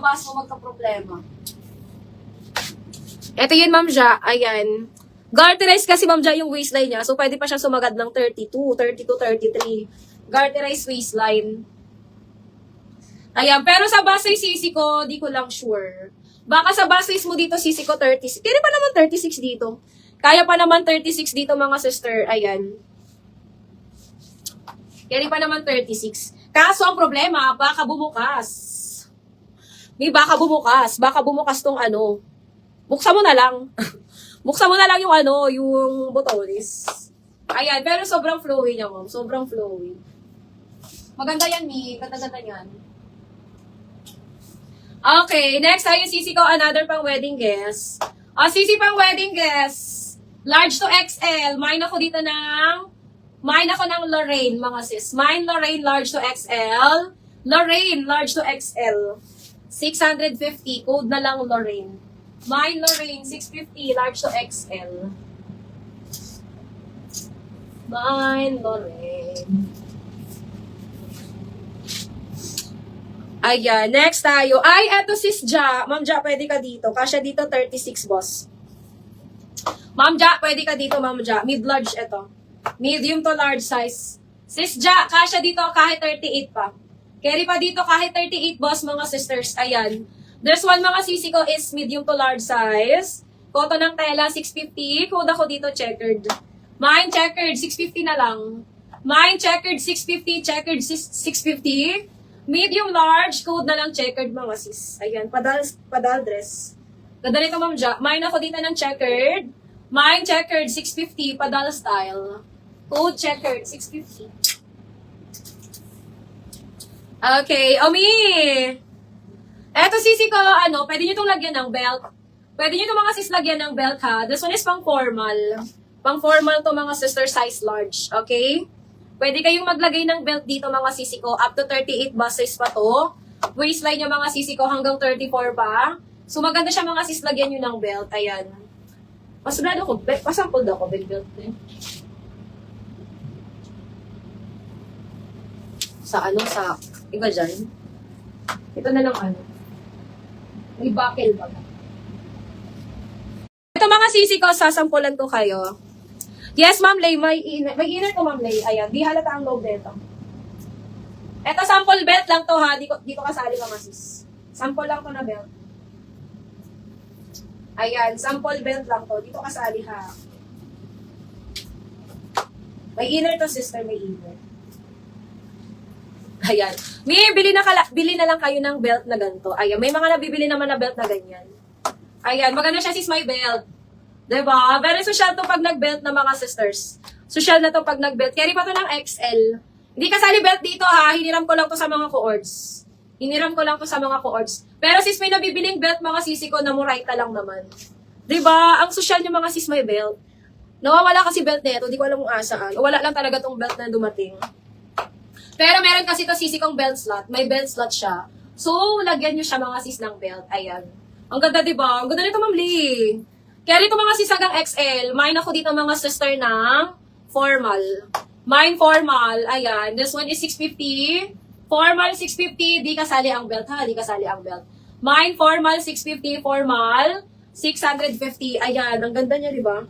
labas mo magka-problema. Ito yun, Ma'am Ja. Ayan. Garterize kasi, Ma'am Ja, yung waistline niya. So, pwede pa siya sumagad ng 32, 33. Garterize waistline. Ayan. Pero sa base sisi ko, di ko lang sure. Baka sa base mo dito, sisi ko 36. Kaya pa naman 36 dito. Kaya pa naman 36 dito, mga sister. Ayan. Kaya pa naman 36. Kaso, ang problema, baka bumukas. May baka bumukas. Baka bumukas tong ano. Buksan mo na lang. Buksan mo na lang yung ano, yung botones. Ayan, pero sobrang flowy niya, ma'am. Sobrang flowy. Maganda yan, Mi. Ganda-ganda yan. Okay, next tayo, sisi ko, another pang wedding guest. Sisi pang wedding guest. Large to XL. Mine ako dito ng Lorraine, mga sis. Mine Lorraine, large to XL. Lorraine, large to XL. 650. Code na lang Lorraine. Mine Lorraine, 650, large to XL. Mine Lorraine. Ayan, next tayo. Ay, eto sis Ja. Ma'am Ja, pwede ka dito. Kasya dito, 36, boss. Ma'am Ja, pwede ka dito, Ma'am Ja. Mid-large ito. Medium to large size. Sis Ja, kasya dito kahit 38 pa. Carry pa dito kahit 38, boss, mga sisters. Ayan. There's one, mga sisi ko, is medium to large size. Cotton ng tela, 650. Code ako dito, checkered. Mine checkered, 650 na lang. Mine checkered, 650. Checkered, 650. Medium large, code na lang checkered, mga sis. Ayan, padal dress. Ganda nito, Ma'am Ja. Mine ako dito ng checkered. Mine checkered, 650. Padal style. Code checkered, 650. Okay, Omi! Eto sisi ko, pwede nyo itong lagyan ng belt. Pwede nyo itong mga sis lagyan ng belt, ha. This one is pang formal. Pang formal to, mga sister, size large. Okay? Pwede kayong maglagay ng belt dito, mga sisi ko. Up to 38 bust size pa to. Waistline nyo, mga sisi ko, hanggang 34 pa. So, maganda siya, mga sis, lagyan nyo ng belt. Ayan. Pasablado ko, pasample daw ko, belt na yun. Sa iba dyan. Ito na lang may buckle ba? Ito, mga sisi ko, sasampulan ko kayo. Yes, Ma'am Lay, may inner to, Ma'am Lay. Ayan, di halata ang loob nito. Ito, sample belt lang to, ha. Di ko kasali, mga sis. Sample lang to na belt. Ayan, sample belt lang to. Dito kasali, ha. May inner to, sister, may inner. Ayan. Bili na lang kayo ng belt na ganito. Ayan, may mga nabibili naman na belt na ganyan. Ayan, maganda siya, sis, may belt. Diba? Very social to pag nag-belt na, mga sisters. Social na to pag nag-belt. Carry pa to ng XL. Hindi kasali belt dito, ha. Hiniram ko lang to sa mga coords. Pero sis, may nabibiling belt, mga sisi ko, na murayta lang naman. Diba? Ang social nyo, mga sis, may belt. Nawawala kasi belt nito. Di ko alam kung asaan. Wala lang talaga tong belt na dumating. Pero meron kasi to sisi kong belt slot. May belt slot siya. So, lagyan nyo siya, mga sis, ng belt. Ayan. Ang ganda, diba? Ang ganda nito, Ma'am Lee. Kaya dito, mga sis, hanggang XL. Mine ako dito, mga sister, ng formal. Mine formal. Ayan. This one is 650. Formal, 650. Di kasali ang belt, ha? Di kasali ang belt. Mine formal, 650. Formal, 650. Ayan. Ang ganda niya, diba?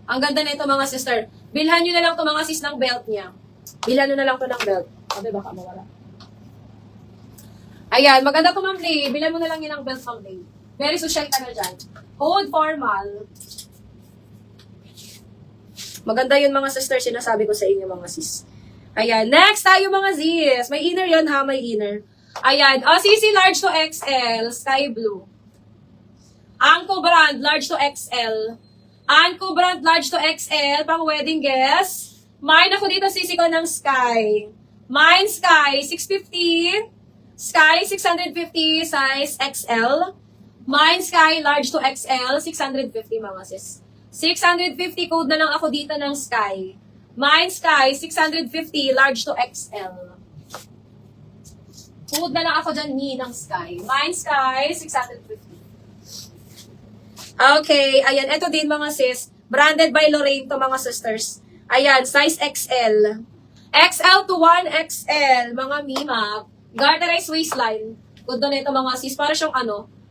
Ang ganda nito, mga sister. Bilhan nyo na lang to, mga sis, ng belt niya. Bilhan nyo na lang to ng belt. Sabi, baka mawala. Ayan, maganda to, Ma'am Lay. Bilhan mo na lang yun ng belt, Ma'am Lay. Very social ka na dyan. Old formal. Maganda yun, mga sister. Sinasabi ko sa inyo, mga sis. Ayan, next tayo, mga sis. May inner yun, ha? May inner. Ayan, CC large to XL. Sky blue. Anko brand, large to XL. Anko brand, large to XL. Pang wedding guest. Mine ako dito, sisi ko ng Sky. Mine Sky, 650. Sky, 650, size XL. Mine Sky, large to XL, 650, mga sis. 650, code na lang ako dito ng Sky. Mine Sky, 650, large to XL. Code na lang ako dyan, ni, ng Sky. Mine Sky, 650. Okay, ayan, eto din, mga sis. Branded by Lorraine to, mga sisters. Ayan, size XL. XL to 1XL, mga mima. Garterized waistline. Good na ito mga sis. Para siyang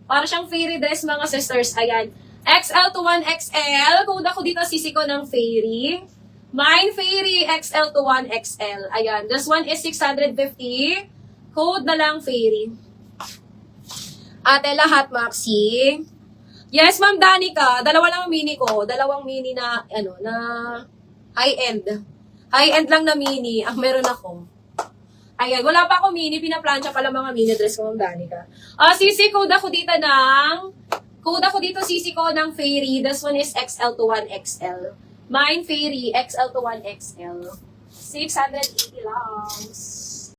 para siyang fairy dress mga sisters. Ayan. XL to 1XL. Code ako dito sisi ko ng fairy. Mine fairy XL to 1XL. Ayan. This one is 650. Code na lang fairy. Ate lahat, Maxi. Yes, Ma'am Danica. Dalawa lang ang mini ko. Dalawang mini na, na high-end. High-end lang na mini ang meron ako. Ayan, wala pa ako mini. Pinaplansya pala mga mini dress ko, Ma'am Danica. Sisi, code ako dito sisi ko ng fairy. This one is XL to 1XL. Mine fairy, XL to 1XL. 680 lang.